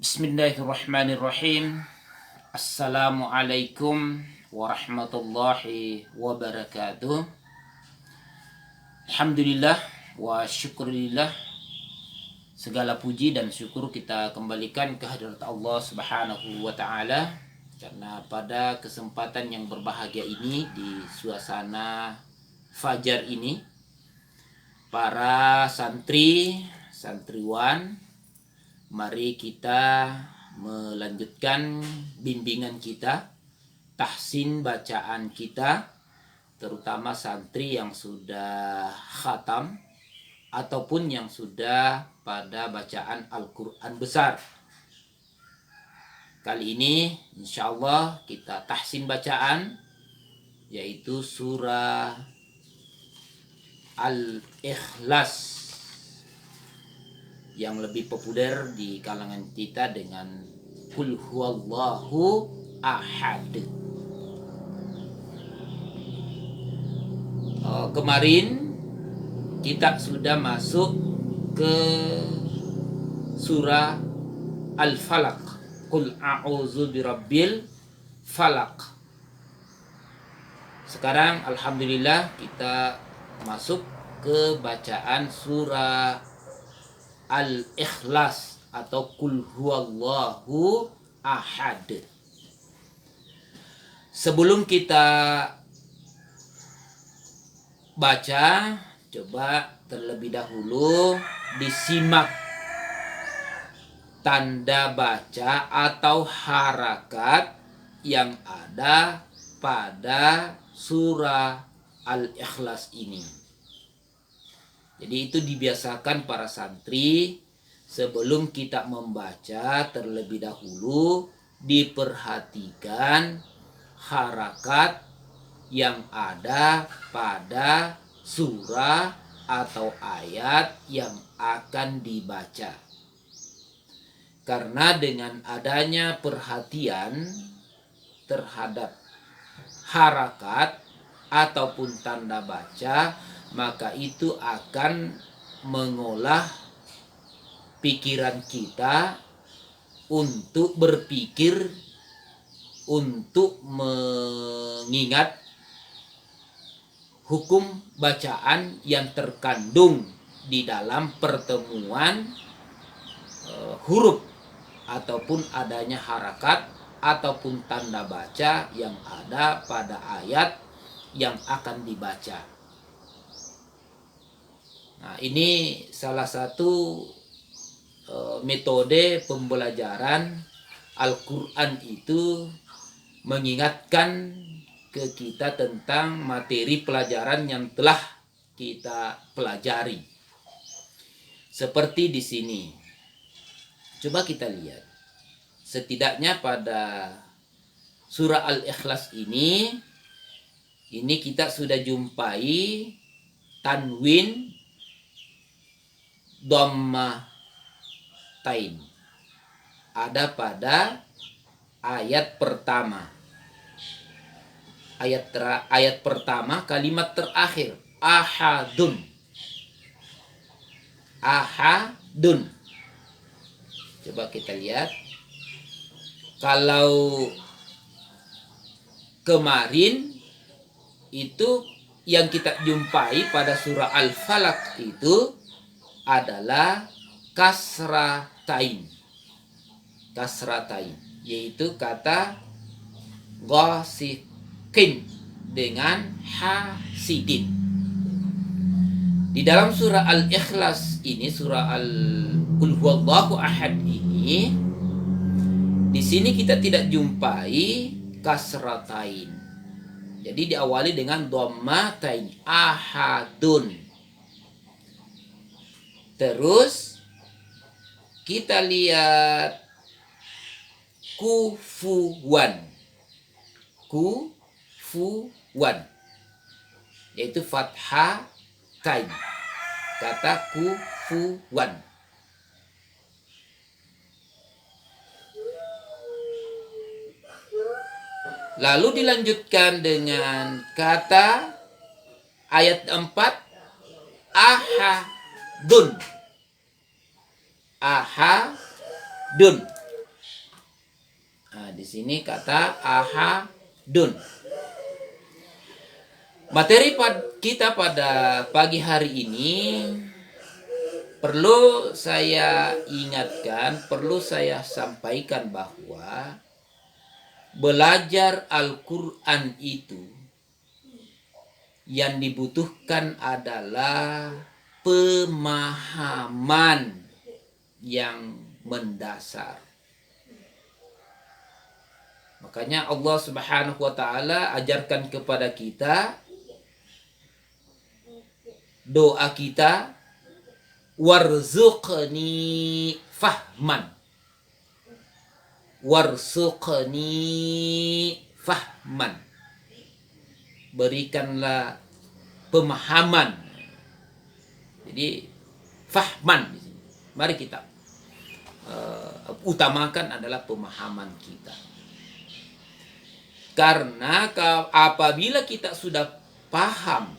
Bismillahirrahmanirrahim. Assalamualaikum warahmatullahi wabarakatuh. Alhamdulillah wa syukurillah. Segala puji dan syukur kita kembalikan ke hadirat Allah Subhanahu wa taala, karena pada kesempatan yang berbahagia ini, di suasana fajar ini, para santriwan, mari kita melanjutkan bimbingan kita, tahsin bacaan kita, terutama santri yang sudah khatam ataupun yang sudah pada bacaan Al-Quran besar. Kali ini insya Allah kita tahsin bacaan, yaitu surah Al-Ikhlas, yang lebih populer di kalangan kita dengan Qul huwallahu ahad. Kemarin kita sudah masuk ke surah Al-Falaq. Qul a'udzu birabbil falaq. Sekarang alhamdulillah kita masuk ke bacaan surah Al-Ikhlas atau Qul huwallahu ahad. Sebelum kita baca, coba terlebih dahulu disimak tanda baca atau harakat yang ada pada surah Al-Ikhlas ini. Jadi itu dibiasakan para santri, sebelum kita membaca terlebih dahulu diperhatikan harakat yang ada pada surah atau ayat yang akan dibaca. Karena dengan adanya perhatian terhadap harakat ataupun tanda baca, maka itu akan mengolah pikiran kita untuk berpikir, untuk mengingat hukum bacaan yang terkandung di dalam pertemuan huruf ataupun adanya harakat ataupun tanda baca yang ada pada ayat yang akan dibaca. Nah, ini salah satu metode pembelajaran Al-Quran itu, mengingatkan ke kita tentang materi pelajaran yang telah kita pelajari. Seperti di sini. Coba kita lihat. Setidaknya pada surah Al-Ikhlas ini kita sudah jumpai tanwin dhammatain ada pada ayat pertama. Ayat pertama, kalimat terakhir ahadun. Ahadun. Coba kita lihat. Kalau kemarin itu yang kita jumpai pada surah Al-Falaq itu adalah kasratain, yaitu kata ghasikin dengan hasidin. Di dalam surah Al-Ikhlas ini, surah Qul huwallahu ahad ini, di sini kita tidak jumpai kasratain. Jadi diawali dengan dhammatain, ahadun. Terus kita lihat kufuwan, yaitu fathah tain, kata kufuwan. Lalu dilanjutkan dengan kata ayat 4 ahadun. Ahadun. di sini kata ahadun. Materi kita pada pagi hari ini perlu saya ingatkan, perlu saya sampaikan bahwa belajar Al-Quran itu yang dibutuhkan adalah pemahaman yang mendasar. Makanya Allah Subhanahu wa taala ajarkan kepada kita doa kita, warzuqni fahman. Warzuqni fahman. Berikanlah pemahaman. Jadi fahman di sini. Mari kita utamakan adalah pemahaman kita. Karena apabila kita sudah paham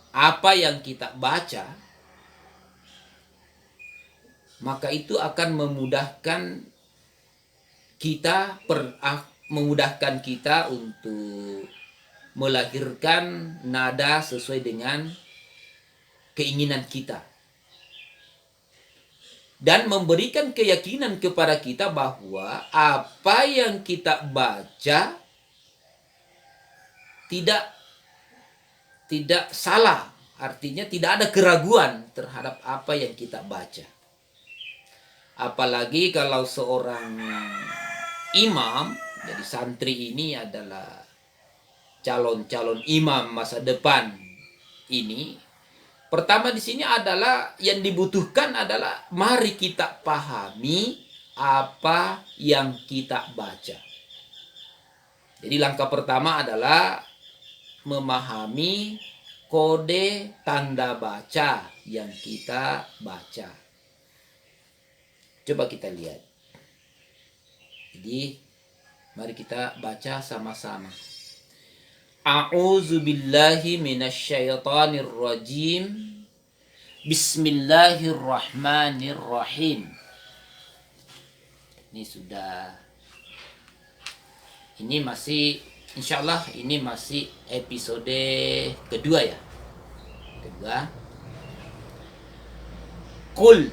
apa yang kita baca, maka itu akan memudahkan kita untuk melahirkan nada sesuai dengan keinginan kita. Dan memberikan keyakinan kepada kita bahwa apa yang kita baca tidak salah. Artinya tidak ada keraguan terhadap apa yang kita baca. Apalagi kalau seorang imam, jadi santri ini adalah calon-calon imam masa depan ini. Pertama di sini adalah yang dibutuhkan adalah mari kita pahami apa yang kita baca. Jadi langkah pertama adalah memahami kode tanda baca yang kita baca. Coba kita lihat. Jadi mari kita baca sama-sama. A'udzu billahi minasyaitonir rajim. Bismillahirrahmanirrahim. Ini masih insyaallah ini masih episode kedua ya. Qul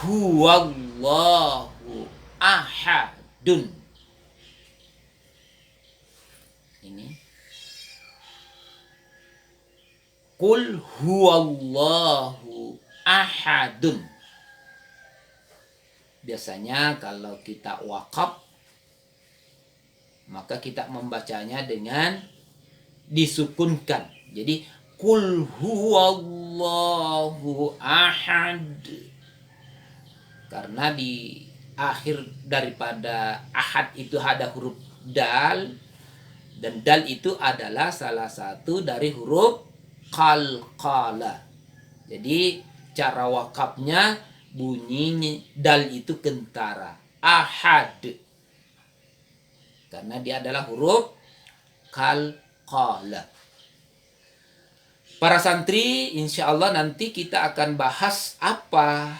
huwallahu ahadun. Ini Qul huwallahu ahadun. Biasanya kalau kita wakaf, maka kita membacanya dengan disukunkan. Jadi Qul huwallahu ahad. Karena di akhir daripada ahad itu ada huruf dal. Dan dal itu adalah salah satu dari huruf qalqalah. Jadi cara wakafnya bunyi dal itu kentara. Ahad. Karena dia adalah huruf qalqalah. Para santri insya Allah nanti kita akan bahas apa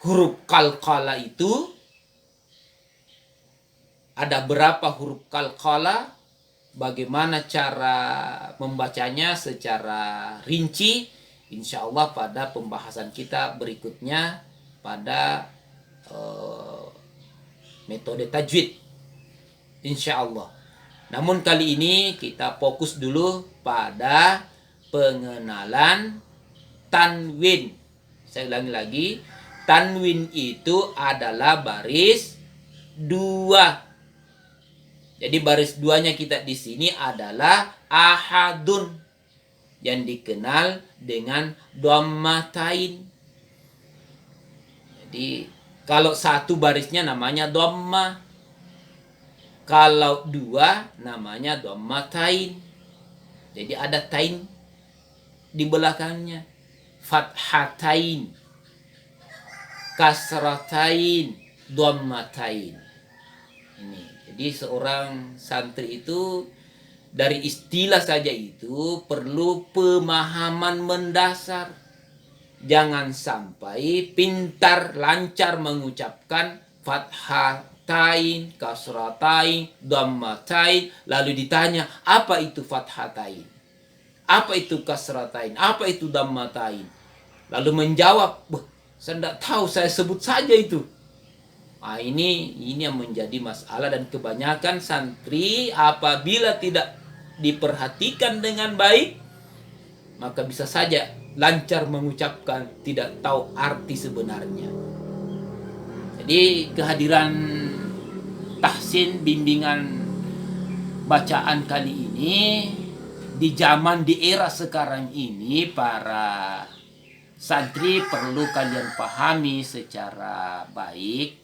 huruf qalqalah itu. Ada berapa huruf qalqalah. Bagaimana cara membacanya secara rinci, insya Allah pada pembahasan kita berikutnya pada metode tajwid, insya Allah. Namun kali ini kita fokus dulu pada pengenalan tanwin. Saya ulangi lagi, tanwin itu adalah baris 2. Jadi baris duanya kita di sini adalah ahadun yang dikenal dengan dhammatain. Jadi kalau satu barisnya namanya dhamma, kalau dua namanya dhammatain. Jadi ada tain di belakangnya, fathatain, kasratain, dhammatain. Ini. Jadi seorang santri itu dari istilah saja itu perlu pemahaman mendasar. Jangan sampai pintar lancar mengucapkan fathatain, kasratain, dhammatain. Lalu ditanya, apa itu fathatain? Apa itu kasratain? Apa itu dhammatain? Lalu menjawab, saya tidak tahu, saya sebut saja itu. Nah, ini yang menjadi masalah, dan kebanyakan santri apabila tidak diperhatikan dengan baik, maka bisa saja lancar mengucapkan, tidak tahu arti sebenarnya. Jadi kehadiran tahsin bimbingan bacaan kali ini di zaman, di era sekarang ini, para santri perlu kalian pahami secara baik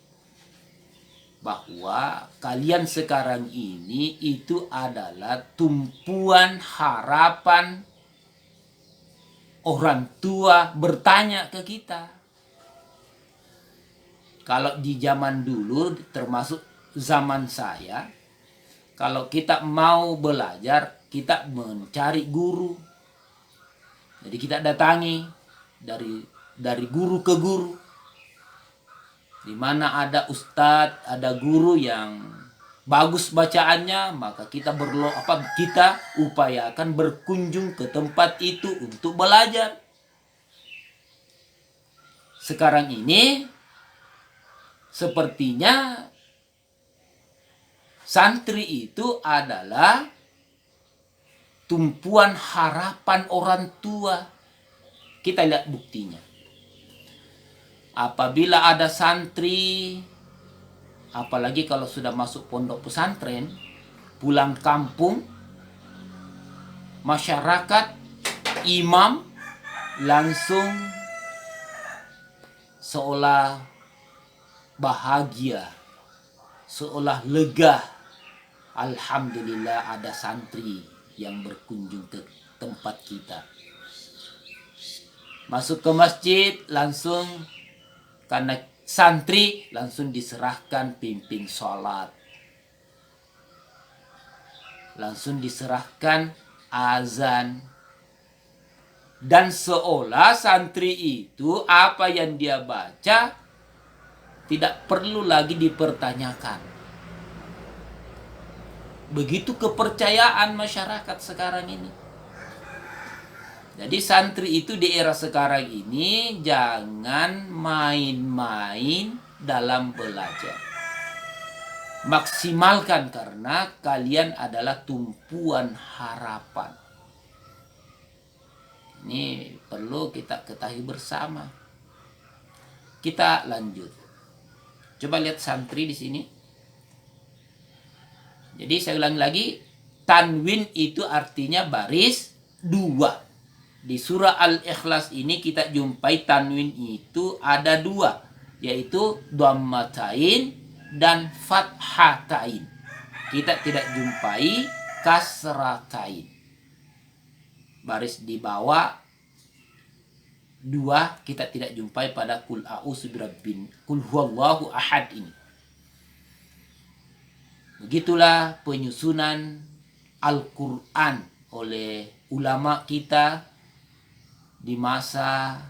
bahwa kalian sekarang ini itu adalah tumpuan harapan orang tua bertanya ke kita. Kalau di zaman dulu, termasuk zaman saya, kalau kita mau belajar, kita mencari guru. Jadi kita datangi dari guru ke guru. Di mana ada ustadz, ada guru yang bagus bacaannya, maka kita upayakan berkunjung ke tempat itu untuk belajar. Sekarang ini sepertinya santri itu adalah tumpuan harapan orang tua. Kita lihat buktinya. Apabila ada santri, apalagi kalau sudah masuk pondok pesantren, pulang kampung, masyarakat, imam langsung seolah bahagia, seolah lega. Alhamdulillah ada santri yang berkunjung ke tempat kita. Masuk ke masjid langsung, karena santri langsung diserahkan pimpin sholat, langsung diserahkan azan, dan seolah santri itu apa yang dia baca tidak perlu lagi dipertanyakan. Begitu kepercayaan masyarakat sekarang ini. Jadi santri itu di era sekarang ini jangan main-main dalam belajar. Maksimalkan, karena kalian adalah tumpuan harapan. Ini perlu kita ketahui bersama. Kita lanjut. Coba lihat santri di sini. Jadi saya ulangi lagi, tanwin itu artinya baris dua. Di surah Al-Ikhlas ini kita jumpai tanwin itu ada dua, yaitu dhammatain dan fathatain. Kita tidak jumpai kasratain. Baris di bawah dua kita tidak jumpai pada kul a'udzu birabbin, kul huwallahu ahad ini. Begitulah penyusunan Al-Quran oleh ulama kita di masa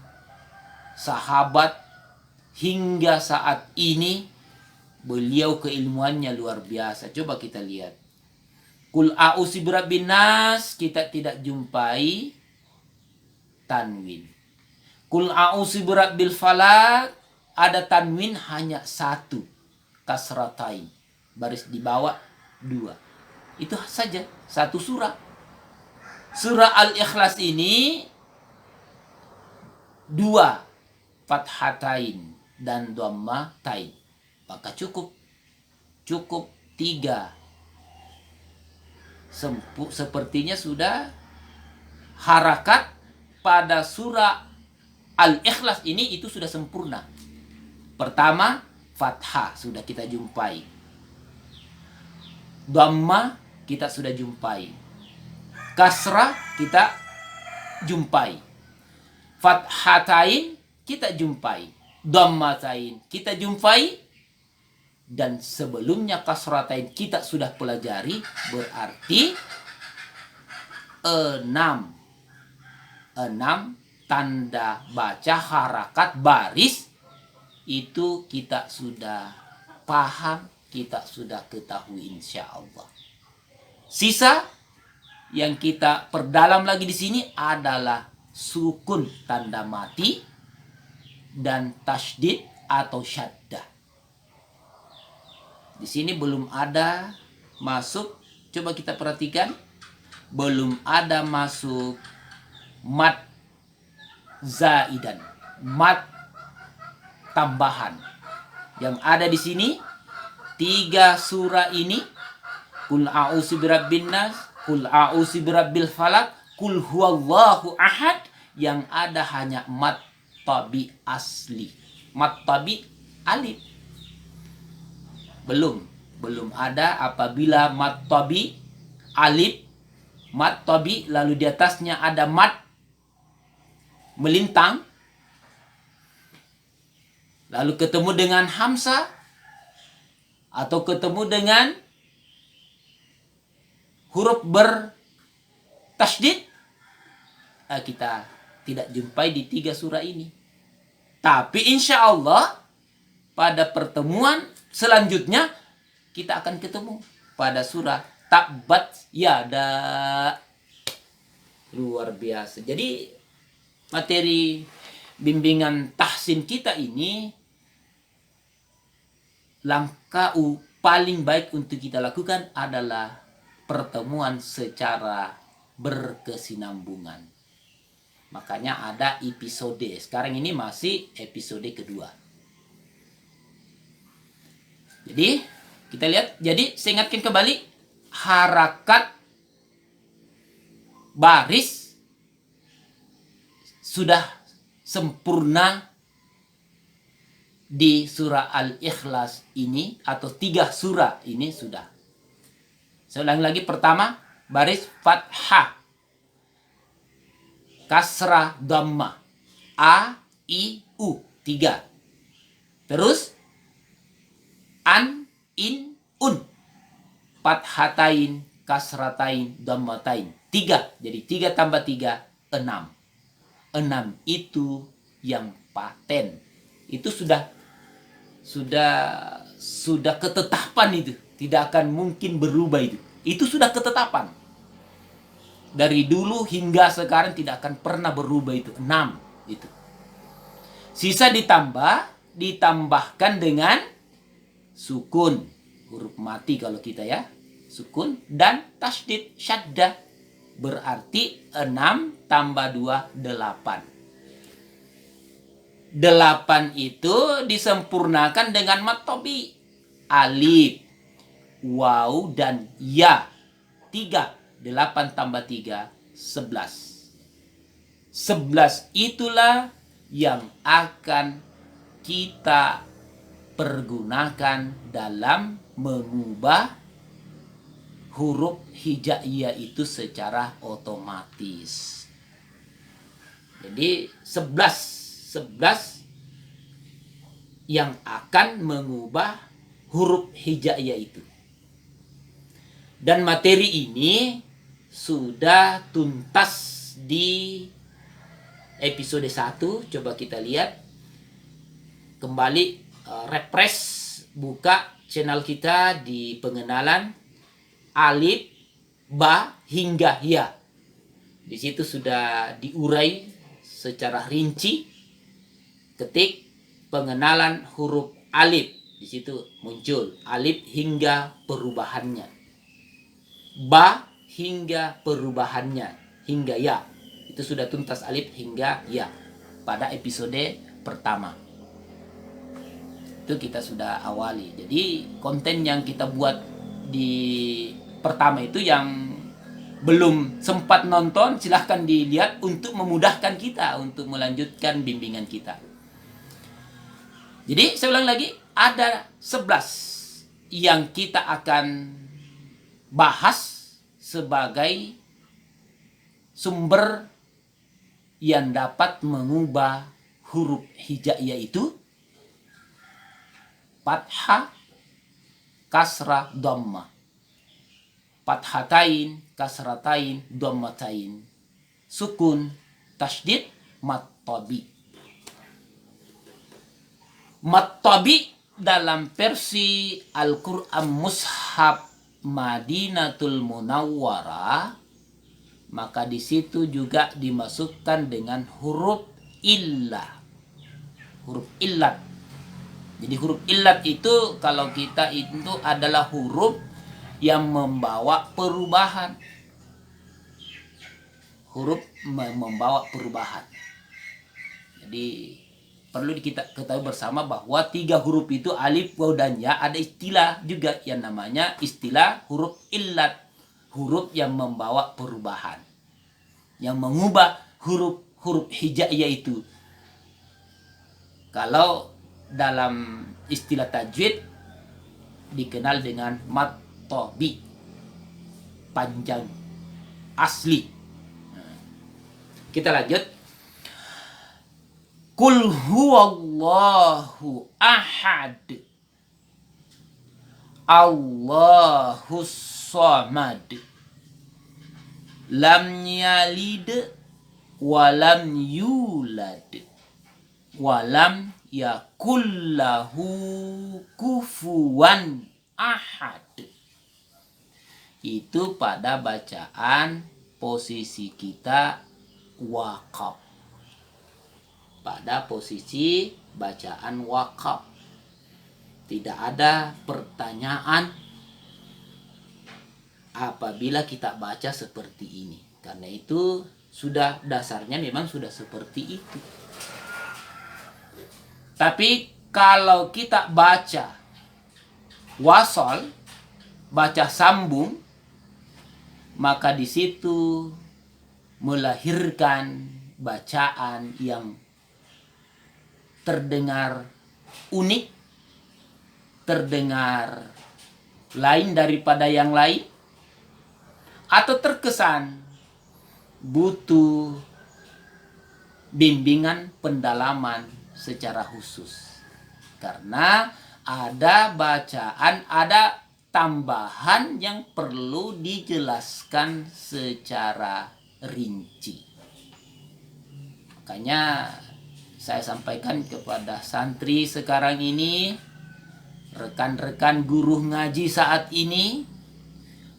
sahabat hingga saat ini. Beliau keilmuannya luar biasa. Coba kita lihat. Kul a'udzu birabbin nas, kita tidak jumpai tanwin. Kul a'udzu birabbil falaq, ada tanwin hanya satu, kasratain. Baris di bawah dua. Itu saja, satu surah. Surah Al-Ikhlas ini dua, fathatain dan dhammatain. Maka cukup tiga. Sepertinya sudah harakat pada surah Al-Ikhlas ini itu sudah sempurna. Pertama, fathah sudah kita jumpai. Dhamma kita sudah jumpai. Kasrah kita jumpai. Fathatain kita jumpai. Dhammatain kita jumpai. Dan sebelumnya kasratain kita sudah pelajari. Berarti 6 tanda baca harakat baris itu kita sudah paham, kita sudah ketahui insya Allah. Sisa yang kita perdalam lagi di sini adalah sukun tanda mati dan tasydid atau syaddah. Di sini belum ada masuk, coba kita perhatikan, belum ada masuk mat zaidan, mat tambahan. Yang ada di sini 3 surah ini, Qul a'udzu birabbin nas, Qul a'udzu birabbil falaq, Qul huwallahu ahad, yang ada hanya mat tabi asli, mat tabi alif. Belum ada. Apabila mat tabi alif, mat tabi lalu di atasnya ada mat melintang, lalu ketemu dengan hamzah atau ketemu dengan huruf bertasydid, kita tidak jumpai di 3 surah ini. Tapi insya Allah pada pertemuan selanjutnya kita akan ketemu pada surah Tabbat Yada. Luar biasa. Jadi materi bimbingan tahsin kita ini, langkah paling baik untuk kita lakukan adalah pertemuan secara berkesinambungan. Makanya ada episode. Sekarang ini masih episode kedua. Jadi kita lihat. Jadi saya ingatkan kembali, harakat baris sudah sempurna di surah Al-Ikhlas ini, atau 3 surah ini sudah. Saya ulangi lagi. Pertama, baris fathah, kasrah, dhamma, a, i, u, 3. Terus an, in, un, fathatain, kasratain, dhammatain, 3. Jadi 3 tambah 3, 6. 6 itu yang paten. Itu sudah ketetapan itu. Tidak akan mungkin berubah itu. Itu sudah ketetapan. Dari dulu hingga sekarang tidak akan pernah berubah itu. 6 itu. Sisa ditambahkan dengan sukun, huruf mati kalau kita ya, sukun, dan tasydid, syaddah. Berarti 6 tambah 2, 8. 8 itu disempurnakan dengan mat tabi, alif, waw, dan ya. 3. 8 tambah 3, 11. 11 itulah yang akan kita pergunakan dalam mengubah huruf hijaiyah itu secara otomatis. Jadi 11 yang akan mengubah huruf hijaiyah itu. Dan materi ini sudah tuntas di episode 1. Coba kita lihat kembali, refresh, buka channel kita di pengenalan alif, ba, hingga ya. Di situ sudah diurai secara rinci. Ketik pengenalan huruf alif, di situ muncul alif hingga perubahannya, ba hingga perubahannya, hingga ya. Itu sudah tuntas alif hingga ya pada episode pertama. Itu kita sudah awali. Jadi konten yang kita buat di pertama itu, yang belum sempat nonton silahkan dilihat untuk memudahkan kita untuk melanjutkan bimbingan kita. Jadi saya ulang lagi, ada 11 yang kita akan bahas sebagai sumber yang dapat mengubah huruf hijaiyah itu: fathah, kasrah, dhamma, fathatain, kasratain, dhammatain, sukun, tasydid, mat tabi. Mat tabi dalam versi Al-Quran Mushaf Madinatul Munawwarah, maka di situ juga dimasukkan dengan huruf illah, huruf illat. Jadi huruf illat itu kalau kita itu adalah huruf yang membawa perubahan. Huruf membawa perubahan. Jadi perlu kita ketahui bersama bahwa 3 huruf itu alif, waw, dan ya, ada istilah juga yang namanya istilah huruf illat. Huruf yang membawa perubahan. Yang mengubah huruf hijaiyah itu. Kalau dalam istilah tajwid dikenal dengan mad tabi, panjang asli. Kita lanjut. Qul huwallahu ahad, Allahus samad, lam yalid walam yulad walam yakullahu kufuwan ahad. Itu pada bacaan posisi kita waqaf. Pada posisi bacaan waqaf. Tidak ada pertanyaan apabila kita baca seperti ini. Karena itu sudah dasarnya memang sudah seperti itu. Tapi kalau kita baca wasol, baca sambung, maka di situ melahirkan bacaan yang terdengar unik, terdengar lain daripada yang lain, atau terkesan butuh bimbingan pendalaman secara khusus. Karena ada bacaan, ada tambahan yang perlu dijelaskan secara rinci. Makanya saya sampaikan kepada santri sekarang ini, rekan-rekan guru ngaji saat ini,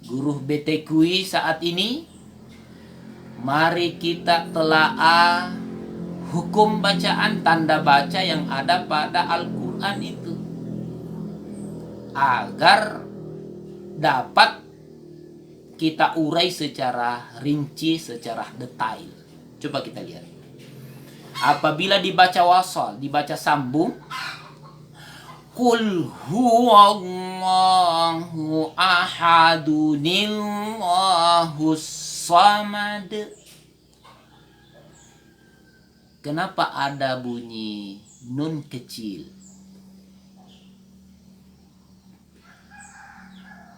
guru BTQI saat ini, mari kita telaah hukum bacaan, tanda baca yang ada pada Al-Quran itu, agar dapat kita urai secara rinci, secara detail. Coba kita lihat. Apabila dibaca wasal, dibaca sambung, Qul huwallahu ahadunillahus samad. Kenapa ada bunyi nun kecil?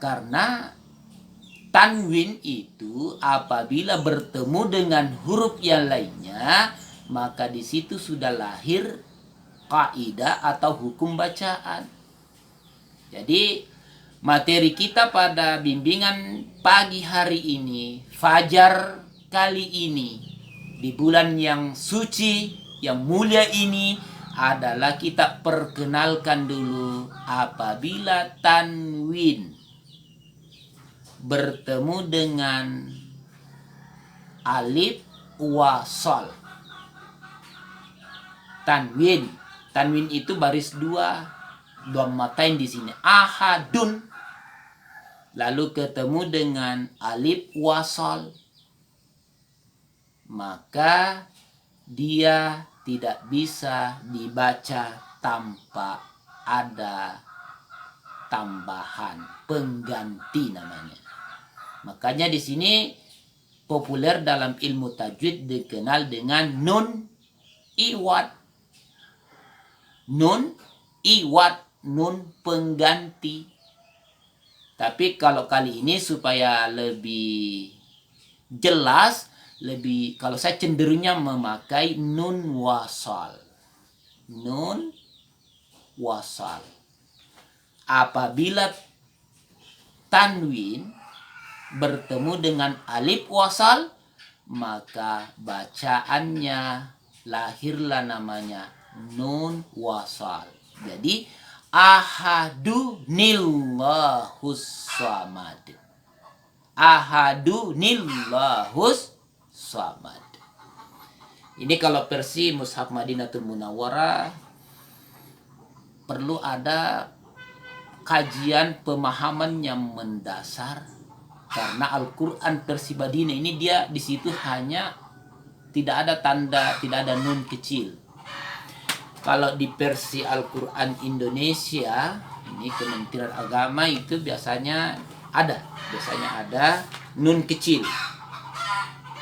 Karena tanwin itu apabila bertemu dengan huruf yang lainnya, maka di situ sudah lahir kaidah atau hukum bacaan. Jadi materi kita pada bimbingan pagi hari ini, fajar kali ini, di bulan yang suci, yang mulia ini, adalah kita perkenalkan dulu apabila tanwin bertemu dengan alif wasal. Tanwin itu baris dua matain di sini, ahadun, lalu ketemu dengan alif wasal, maka dia tidak bisa dibaca tanpa ada tambahan pengganti namanya. Makanya di sini populer dalam ilmu tajwid dikenal dengan nun iwad. Nun iwad, nun pengganti. Tapi kalau kali ini supaya lebih jelas, kalau saya cenderungnya memakai nun wasal. Nun wasal. Apabila tanwin bertemu dengan alif wasal, maka bacaannya lahirlah namanya nun wasal. Jadi ahadunillahus samad. Ahadunillahus samad. Ini kalau versi Mushaf Madinatul Munawwarah perlu ada kajian pemahaman yang mendasar, karena Al-Qur'an versi Madinah ini dia di situ hanya tidak ada tanda, tidak ada nun kecil. Kalau di versi Al-Qur'an Indonesia, ini Kementerian Agama itu biasanya ada nun kecil.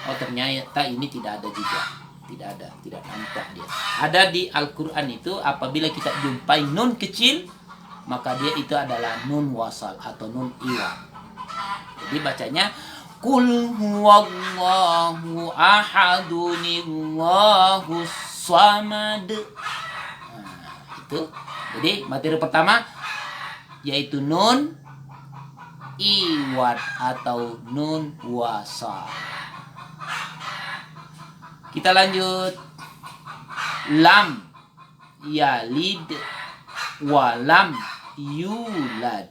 Oh, ternyata ini tidak ada juga. Tidak nampak dia. Ada di Al-Qur'an itu apabila kita jumpai nun kecil, maka dia itu adalah nun wasal atau nun iwad. Jadi bacanya Qul huwallahu ahadunillahus samad. Nah, itu. Jadi materi pertama yaitu nun iwad atau nun wasal. Kita lanjut. Lam yalid walam yulad.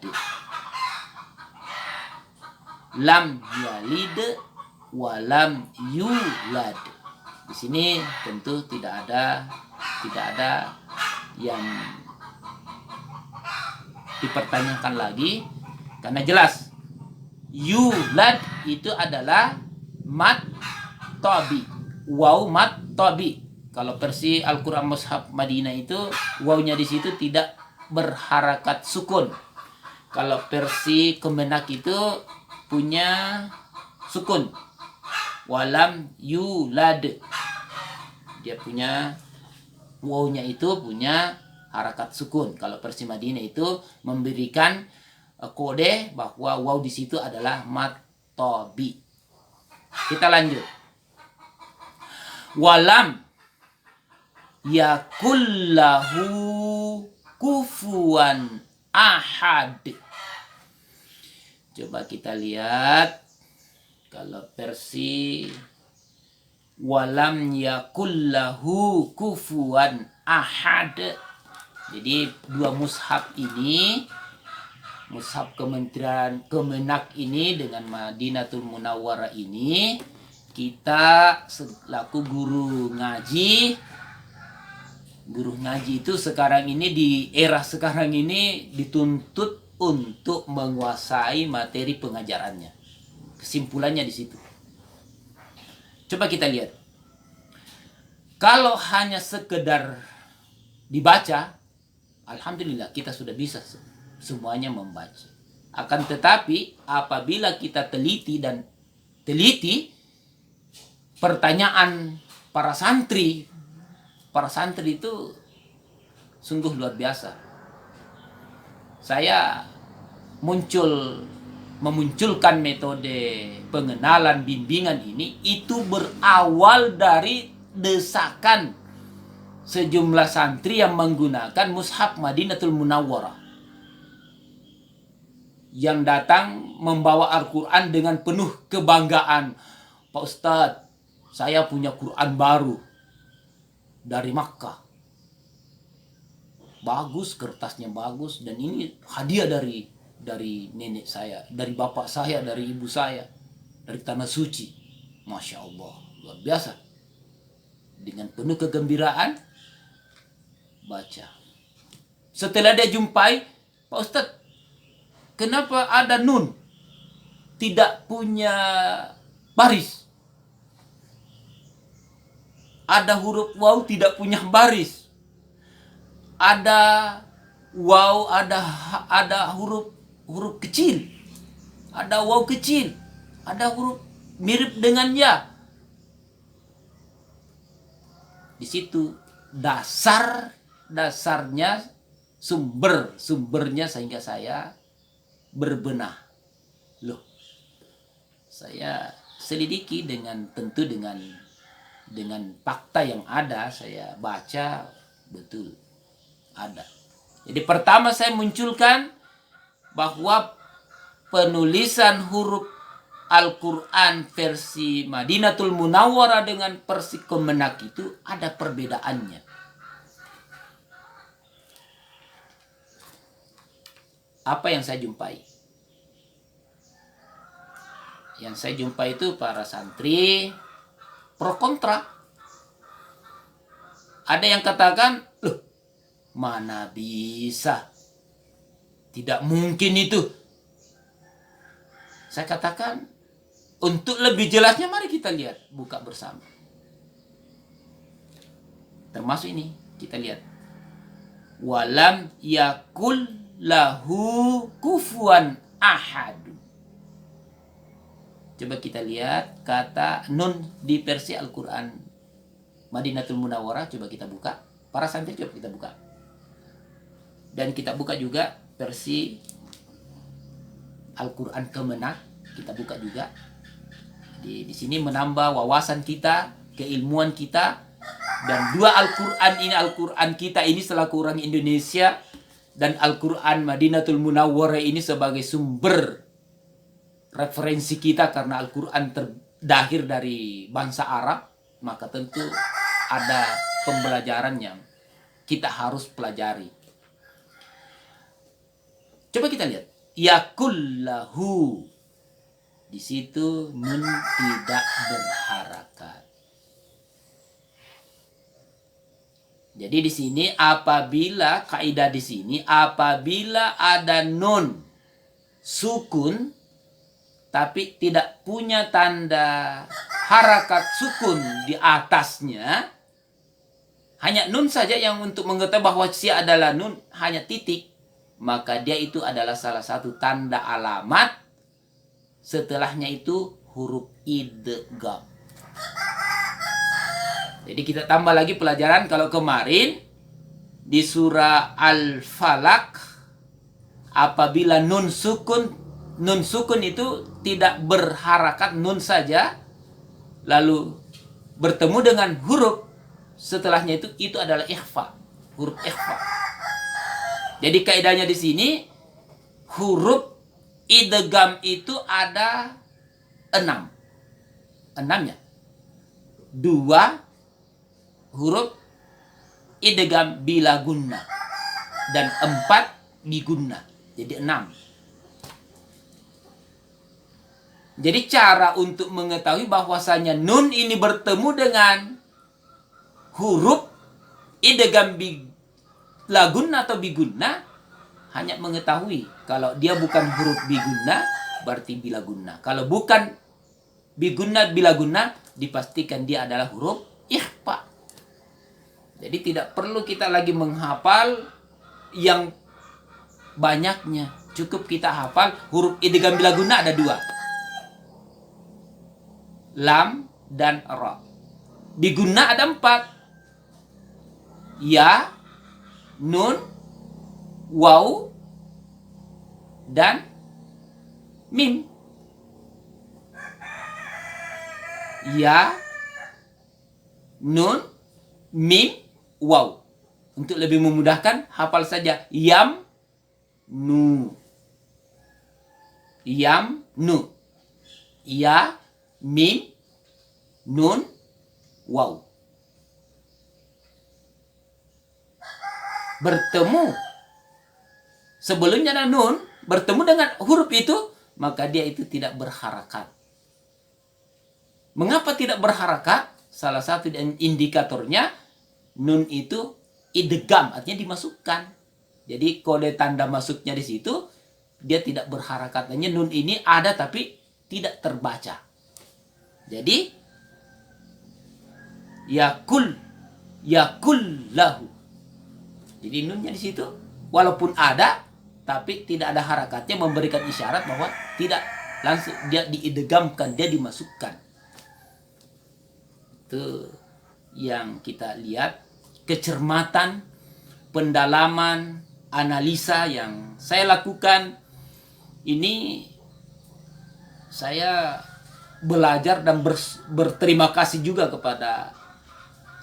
Lam yalid walam yulad. Di sini tentu tidak ada yang dipertanyakan lagi, karena jelas yulad itu adalah mat tabi, waw mat tabi. Kalau versi Al-Qur'an Mushaf Madinah itu wawnya di situ tidak berharakat sukun. Kalau versi Kemenak itu punya sukun. Walam yulad. Dia punya wawnya itu punya harakat sukun. Kalau versi Madinah itu memberikan kode bahwa waw di situ adalah mat tabi. Kita lanjut. Walam yakullahu kufuwan ahad. Coba kita lihat kalau versi walam yakullahu kufuwan ahad. Jadi dua mushaf ini, mushaf Kementerian Kemenak ini dengan Madinatul Munawwarah ini, kita selaku guru ngaji itu sekarang ini di era sekarang ini dituntut untuk menguasai materi pengajarannya. Kesimpulannya di situ. Coba kita lihat. Kalau hanya sekedar dibaca, alhamdulillah kita sudah bisa semuanya membaca. Akan tetapi apabila kita teliti pertanyaan para santri itu sungguh luar biasa. Saya memunculkan metode pengenalan bimbingan ini itu berawal dari desakan sejumlah santri yang menggunakan Mushaf Madinatul Munawwarah, yang datang membawa Al-Quran dengan penuh kebanggaan. Pak Ustadz, saya punya Quran baru dari Makkah. Bagus, kertasnya bagus, dan ini hadiah dari nenek saya, dari bapak saya, dari ibu saya, dari tanah suci. Masya Allah, luar biasa. Dengan penuh kegembiraan baca. Setelah dia jumpai, Pak Ustadz, kenapa ada nun tidak punya baris? Ada huruf waw tidak punya baris. Ada waw, ada huruf kecil. Ada waw kecil. Ada huruf mirip dengan ya. Di situ dasarnya sumbernya sehingga saya berbenah. Loh, saya selidiki dengan fakta yang ada, saya baca betul ada. Jadi pertama saya munculkan bahwa penulisan huruf Al-Quran versi Madinatul Munawwarah dengan versi Kemenak itu ada perbedaannya. Apa yang saya jumpai? Yang saya jumpai itu para santri pro kontra. Ada yang katakan, loh, mana bisa? Tidak mungkin itu. Saya katakan, untuk lebih jelasnya mari kita lihat, buka bersama. Termasuk ini, kita lihat. Walam yakul lahu kufuwan ahad. Coba kita lihat kata nun di versi Al-Quran Madinatul Munawwarah. Coba kita buka. Para santri coba kita buka. Dan kita buka juga versi Al-Quran Kemenak. Kita buka juga. Di sini menambah wawasan kita, keilmuan kita. Dan dua Al-Quran ini, Al-Quran kita ini selaku orang Indonesia, dan Al-Quran Madinatul Munawwarah ini sebagai sumber referensi kita, karena Al-Quran terdahir dari bangsa Arab, maka tentu ada pembelajaran yang kita harus pelajari. Coba kita lihat. Yakullahu. Di situ nun tidak berharakat. Jadi di sini apabila kaidah di sini apabila ada nun sukun tapi tidak punya tanda harakat sukun di atasnya, hanya nun saja yang untuk mengetahui bahwa dia adalah nun, hanya titik, maka dia itu adalah salah satu tanda alamat. Setelahnya itu huruf idgham. Jadi kita tambah lagi pelajaran. Kalau kemarin di surah Al-Falaq, apabila nun sukun itu tidak berharakat, nun saja, lalu bertemu dengan huruf setelahnya itu adalah ikhfa, huruf ikhfa. Jadi kaidahnya di sini huruf idgham itu ada 6. 6 ya. 2 huruf idgham bila gunna dan 4 bigunna. Jadi 6. Jadi cara untuk mengetahui bahwasanya nun ini bertemu dengan huruf idgham bila gunna atau bigunna, hanya mengetahui kalau dia bukan huruf bigunna berarti bila gunna. Kalau bukan bigunna bila gunna, dipastikan dia adalah huruf ikhfa. Jadi tidak perlu kita lagi menghafal yang banyaknya. Cukup kita hafal huruf idgham bila gunna ada 2. Lam dan ra. Bigunna ada 4. Ya, nun, waw, dan mim. Ya, nun, mim, waw. Untuk lebih memudahkan, hafal saja yam, nu. Yam, nu. Ya, mim, nun, waw. Bertemu. Sebelumnya ada nun, bertemu dengan huruf itu, maka dia itu tidak berharakat. Mengapa tidak berharakat? Salah satu indikatornya, nun itu idgham, artinya dimasukkan. Jadi kode tanda masuknya di situ, dia tidak berharakat. Hanya nun ini ada tapi tidak terbaca. Jadi yakul lahu. Jadi nunnya di situ walaupun ada tapi tidak ada harakatnya, memberikan isyarat bahwa tidak langsung dia diidgamkan, dia dimasukkan. Itu yang kita lihat, kecermatan, pendalaman, analisa yang saya lakukan. Ini saya belajar dan berterima kasih juga kepada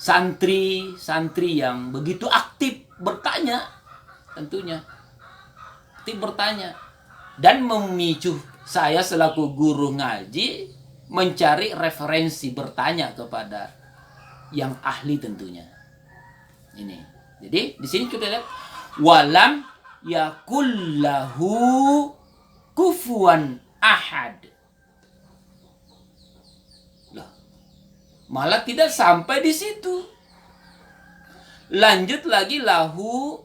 santri-santri yang begitu aktif bertanya, tentunya aktif bertanya, dan memicu saya selaku guru ngaji mencari referensi, bertanya kepada yang ahli tentunya. Ini. Jadi di sini kita lihat walam yakullahu kufuwan ahad. Lah, malah tidak sampai di situ. Lanjut lagi, lahu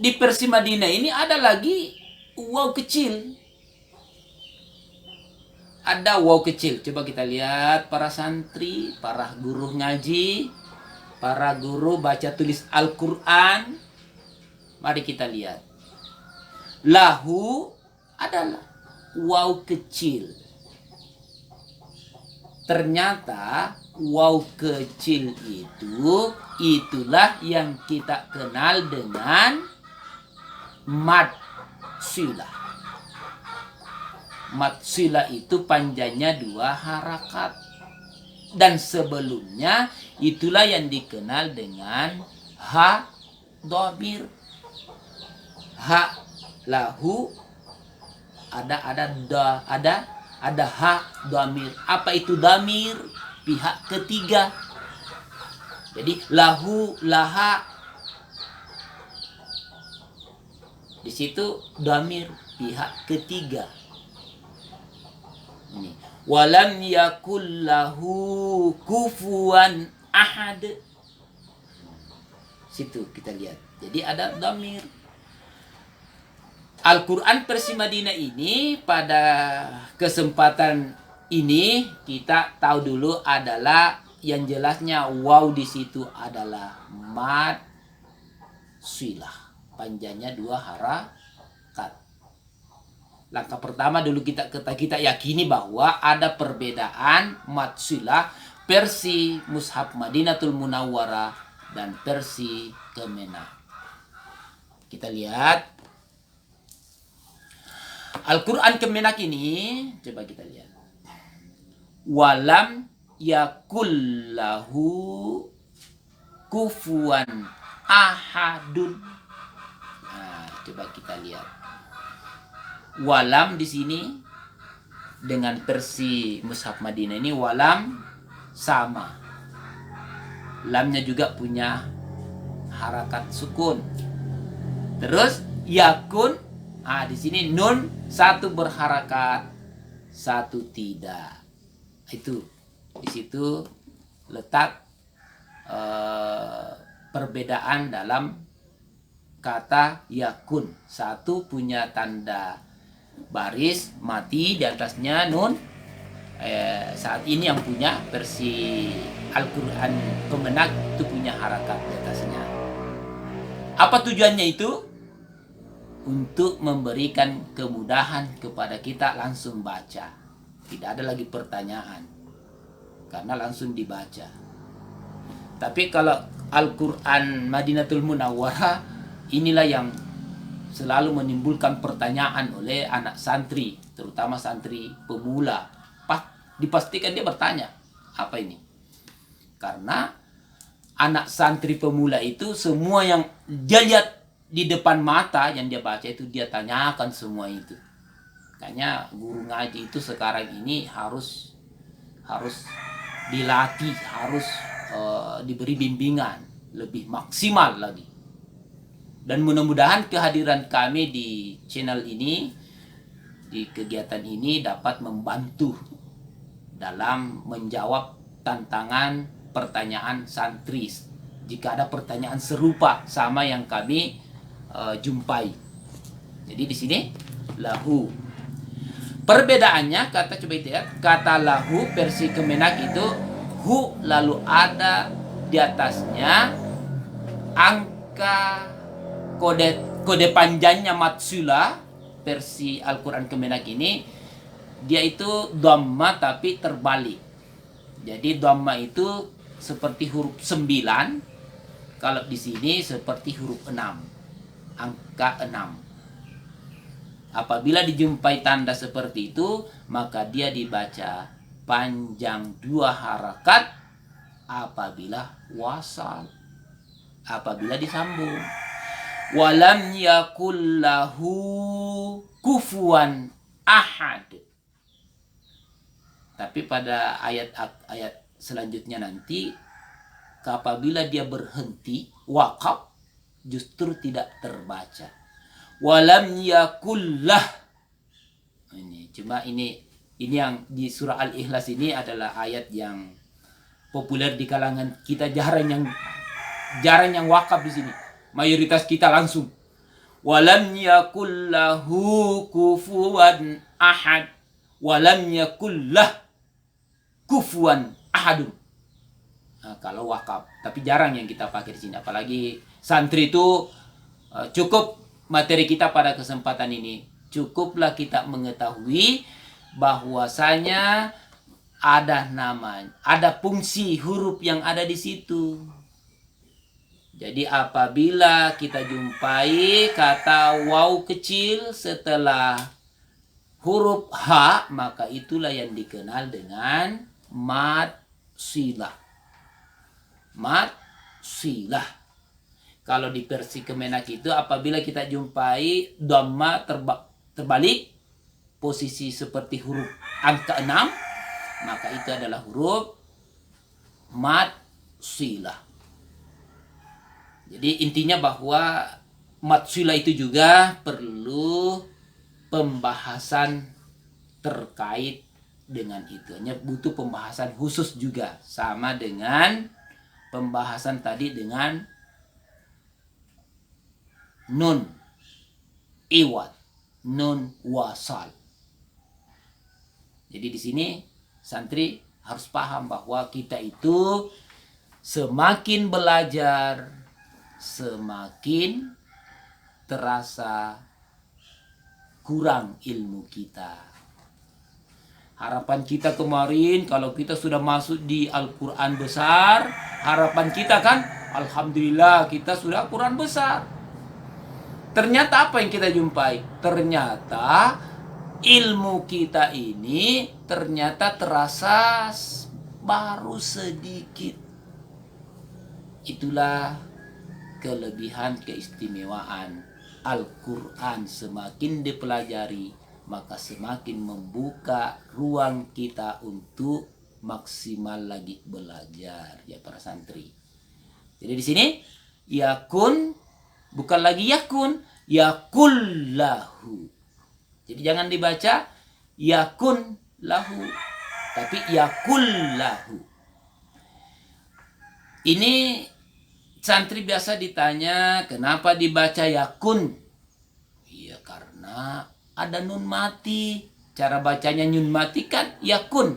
di versi Madinah ini ada lagi waw kecil. Ada waw kecil. Coba kita lihat para santri, para guru ngaji, para guru baca tulis Al-Quran. Mari kita lihat. Lahu adalah waw kecil. Ternyata waw kecil itu itulah yang kita kenal dengan mad silah. Mad silah itu panjangnya 2 harakat. Dan sebelumnya itulah yang dikenal dengan ha dhamir. Ha lahu ada ha dhamir. Apa itu dhamir? Pihak ketiga. Jadi lahu, laha, di situ dhamir pihak ketiga. Ini walam yakul lahu kufuwan ahad. Situ kita lihat. Jadi ada dhamir. Al-Quran versi Madinah ini pada kesempatan ini kita tahu dulu adalah yang jelasnya waw di situ adalah mad silah, panjangnya 2 harakat. Langkah pertama dulu kita yakini bahwa ada perbedaan mad silah versi Mushaf Madinatul Munawwarah dan versi Kemenak. Kita lihat Al-Quran Kemenak ini, coba kita lihat. Walam yakullahu kufuwan ahadun. Nah, coba kita lihat. Walam di sini dengan versi Mushaf Madinah ini walam sama. Lamnya juga punya harakat sukun. Terus yakun, di sini nun satu berharakat, satu tidak. Itu di situ letak perbedaan dalam kata yakun. Satu punya tanda baris mati di atasnya nun. Saat ini yang punya versi Al-Quran Kemenak itu punya harakat di atasnya. Apa tujuannya itu? Untuk memberikan kemudahan kepada kita langsung baca. Tidak ada lagi pertanyaan. Karena langsung dibaca. Tapi kalau Al-Quran Madinatul Munawwarah, inilah yang selalu menimbulkan pertanyaan oleh anak santri. Terutama santri pemula. Dipastikan dia bertanya, apa ini? Karena anak santri pemula itu semua yang dia lihat di depan mata yang dia baca itu dia tanyakan semua itu. Makanya guru ngaji itu sekarang ini harus dilatih, harus diberi bimbingan lebih maksimal lagi. Dan mudah-mudahan kehadiran kami di channel ini, di kegiatan ini dapat membantu dalam menjawab tantangan pertanyaan santri. Jika ada pertanyaan serupa sama yang kami jumpai. Jadi di sini lahu. Perbedaannya coba lihat, kata lahu versi Kemenak itu hu lalu ada di atasnya angka kode panjangnya matsula. Versi Al-Quran Kemenak ini dia itu dhamma tapi terbalik. Jadi dhamma itu seperti huruf 9, kalau di sini seperti huruf 6. Angka 6. Apabila dijumpai tanda seperti itu, maka dia dibaca panjang 2 harakat apabila wasal. Apabila disambung. Walam yakul lahu kufuwan ahad. Tapi pada ayat selanjutnya nanti, apabila dia berhenti, wakaf, justru tidak terbaca. Walam yakullah. Ini cuma ini yang di surah Al-Ikhlas ini adalah ayat yang populer di kalangan kita, jarang yang wakaf di sini. Mayoritas kita langsung walam yakullahu kufuwan ahad. Walam yakullah kufuwan ahadun. Nah, kalau wakaf, tapi jarang yang kita pakai di sini. Apalagi santri itu cukup materi kita pada kesempatan ini. Cukuplah kita mengetahui bahwasanya ada nama, ada fungsi huruf yang ada di situ. Jadi apabila kita jumpai kata waw kecil setelah huruf H, maka itulah yang dikenal dengan mad silah. Mad silah. Kalau di versi Kemenak itu apabila kita jumpai dhamma terbalik posisi seperti huruf angka 6, maka itu adalah huruf mad silah. Jadi intinya bahwa mad silah itu juga perlu pembahasan terkait dengan itu. Hanya butuh pembahasan khusus juga, sama dengan pembahasan tadi dengan nun iwad, nun wasal. Jadi di sini santri harus paham bahwa kita itu semakin belajar, semakin terasa kurang ilmu kita. Harapan kita kemarin kalau kita sudah masuk di Al-Quran besar, harapan kita kan alhamdulillah kita sudah Quran besar. Ternyata apa yang kita jumpai? Ternyata ilmu kita ini ternyata terasa baru sedikit. Itulah kelebihan keistimewaan Al-Quran. Semakin dipelajari, maka semakin membuka ruang kita untuk maksimal lagi belajar, ya para santri. Jadi di sini yakun bukan lagi yakun, yakullahu. Jadi jangan dibaca yakun lahu, tapi yakullahu. Ini santri biasa ditanya kenapa dibaca yakun? Iya karena ada nun mati. Cara bacanya nun mati kan yakun.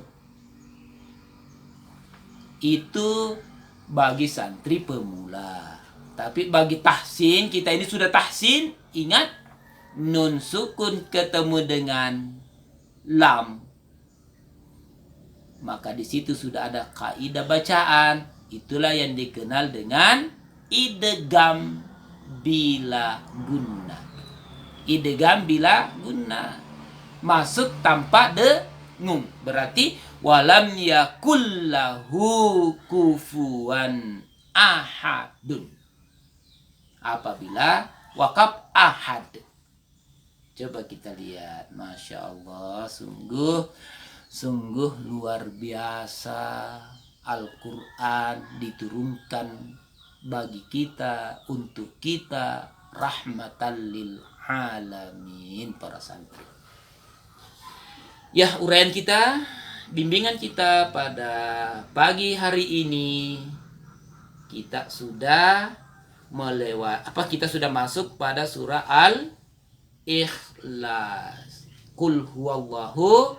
Itu bagi santri pemula. Tapi bagi tahsin, kita ini sudah tahsin, ingat nun sukun ketemu dengan lam, maka di situ sudah ada kaidah bacaan. Itulah yang dikenal dengan idgham bila gunna. Idgham bila gunna, masuk tanpa dengung. Berarti walam yakullahu kufuwan ahadun. Apabila wakaf ahad. Coba kita lihat, Masya Allah, sungguh luar biasa. Al-Quran diturunkan bagi kita, untuk kita, rahmatan lil alamin, para santri. Ya, uraian kita, bimbingan kita pada pagi hari ini, kita sudah kita sudah masuk pada surah Al-Ikhlas. Qul huwallahu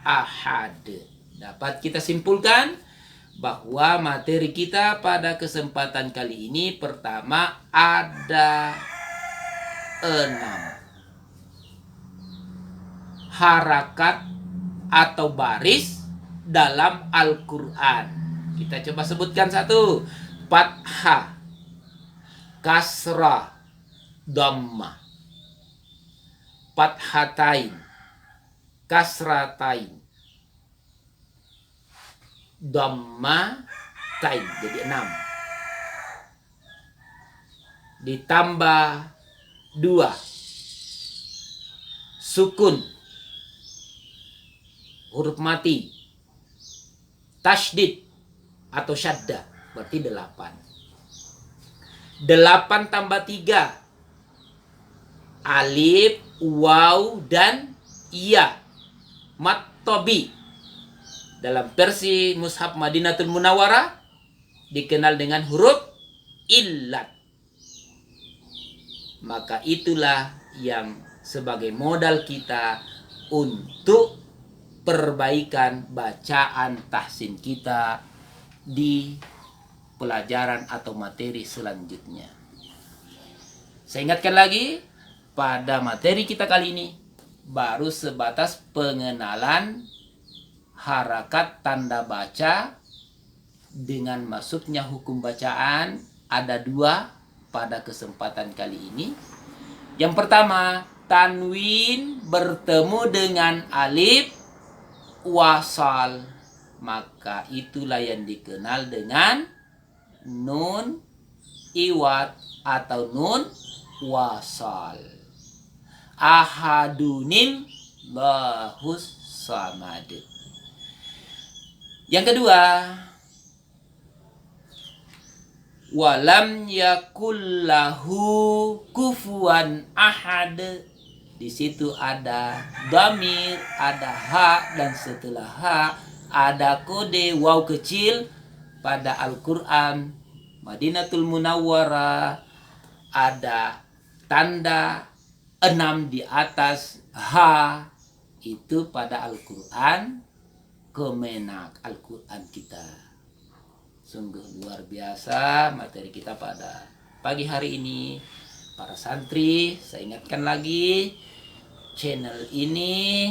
ahad. Dapat kita simpulkan bahwa materi kita pada kesempatan kali ini pertama ada 6 harakat atau baris dalam Al-Quran. Kita coba sebutkan satu. Fathah, kasrah, dhammah, fathatain, kasratain, dhammatain. Jadi 6. Ditambah 2 sukun, huruf mati, tasydid atau syadda, berarti 8. 8 tambah 3 alif, waw, dan ya. Mat tobi. Dalam versi Mushaf Madinatul Munawwarah dikenal dengan huruf illat. Maka itulah yang sebagai modal kita untuk perbaikan bacaan tahsin kita di pelajaran atau materi selanjutnya. Saya ingatkan lagi, pada materi kita kali ini baru sebatas pengenalan harakat tanda baca dengan masuknya hukum bacaan. Ada 2 pada kesempatan kali ini. Yang pertama, tanwin bertemu dengan alif wasal, maka itulah yang dikenal dengan nun iwat atau nun wasal. Ahadunil lahus samad. Yang kedua, walam yakullahu kufuwan ahad. Di situ ada dhamir, ada ha, dan setelah ha ada kode waw kecil. Pada Al-Quran Madinatul Munawwarah ada tanda 6 di atas ha. Itu pada Al-Quran Kemenak, Al-Quran kita. Sungguh luar biasa materi kita pada pagi hari ini. Para santri, saya ingatkan lagi, channel ini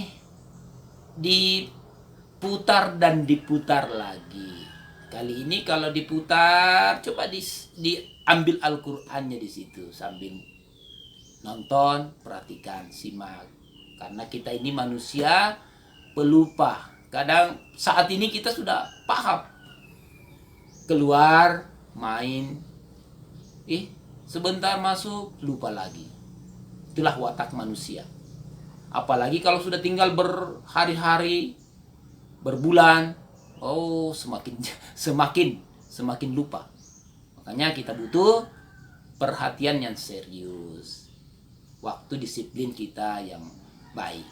diputar dan diputar lagi. Kali ini kalau diputar, coba diambil Al-Qur'annya di situ sambil nonton, perhatikan, simak. Karena kita ini manusia pelupa. Kadang saat ini kita sudah paham. Keluar, main, sebentar masuk, lupa lagi. Itulah watak manusia. Apalagi kalau sudah tinggal berhari-hari, berbulan, semakin lupa. Makanya kita butuh perhatian yang serius. Waktu disiplin kita yang baik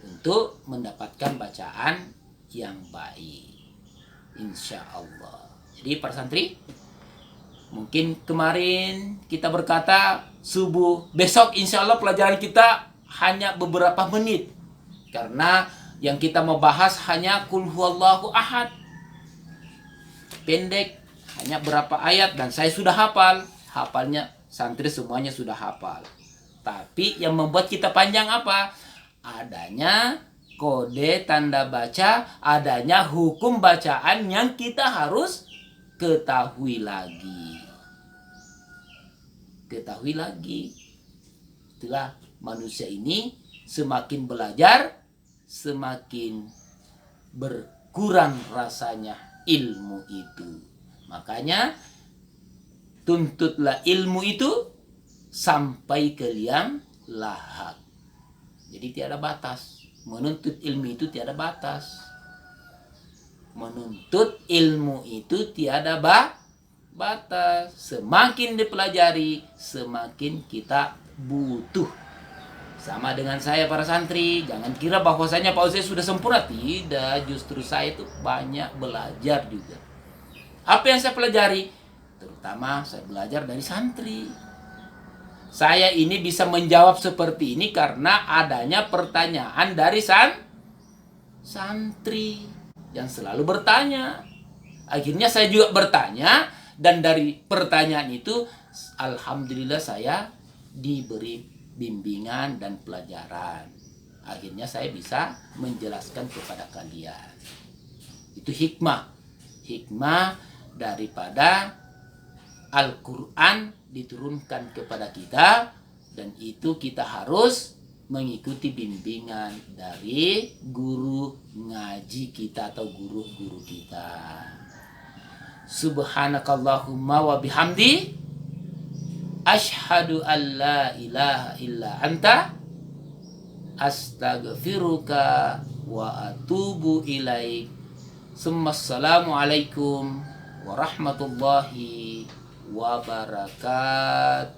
untuk mendapatkan bacaan yang baik, insya Allah. Jadi para santri, mungkin kemarin kita berkata subuh, besok insya Allah pelajaran kita hanya beberapa menit. Karena yang kita mau bahas hanya Qul huwallahu ahad. Pendek, hanya berapa ayat, dan saya sudah hafal. Hafalnya santri semuanya sudah hafal. Tapi yang membuat kita panjang apa? Adanya kode tanda baca, adanya hukum bacaan yang kita harus ketahui lagi. Ketahui lagi. Itulah manusia ini semakin belajar, semakin berkurang rasanya ilmu itu. Makanya tuntutlah ilmu itu sampai ke liang lahat. Jadi tiada batas. Menuntut ilmu itu tiada batas. Menuntut ilmu itu tiada batas. Semakin dipelajari, semakin kita butuh. Sama dengan saya para santri. Jangan kira bahwasanya Pak Ustaz sudah sempurna. Tidak, justru saya itu banyak belajar juga. Apa yang saya pelajari? Terutama saya belajar dari santri. Saya ini bisa menjawab seperti ini karena adanya pertanyaan dari santri yang selalu bertanya. Akhirnya saya juga bertanya, dan dari pertanyaan itu alhamdulillah saya diberi bimbingan dan pelajaran. Akhirnya saya bisa menjelaskan kepada kalian. Itu hikmah daripada Al-Quran diturunkan kepada kita, dan itu kita harus mengikuti bimbingan dari guru ngaji kita atau guru-guru kita. Subhanakallahumma wa bihamdi, asyhadu an la ilaha illa anta, astaghfiruka wa atubu ilaik. Assalamualaikum warahmatullahi wabarakatuh.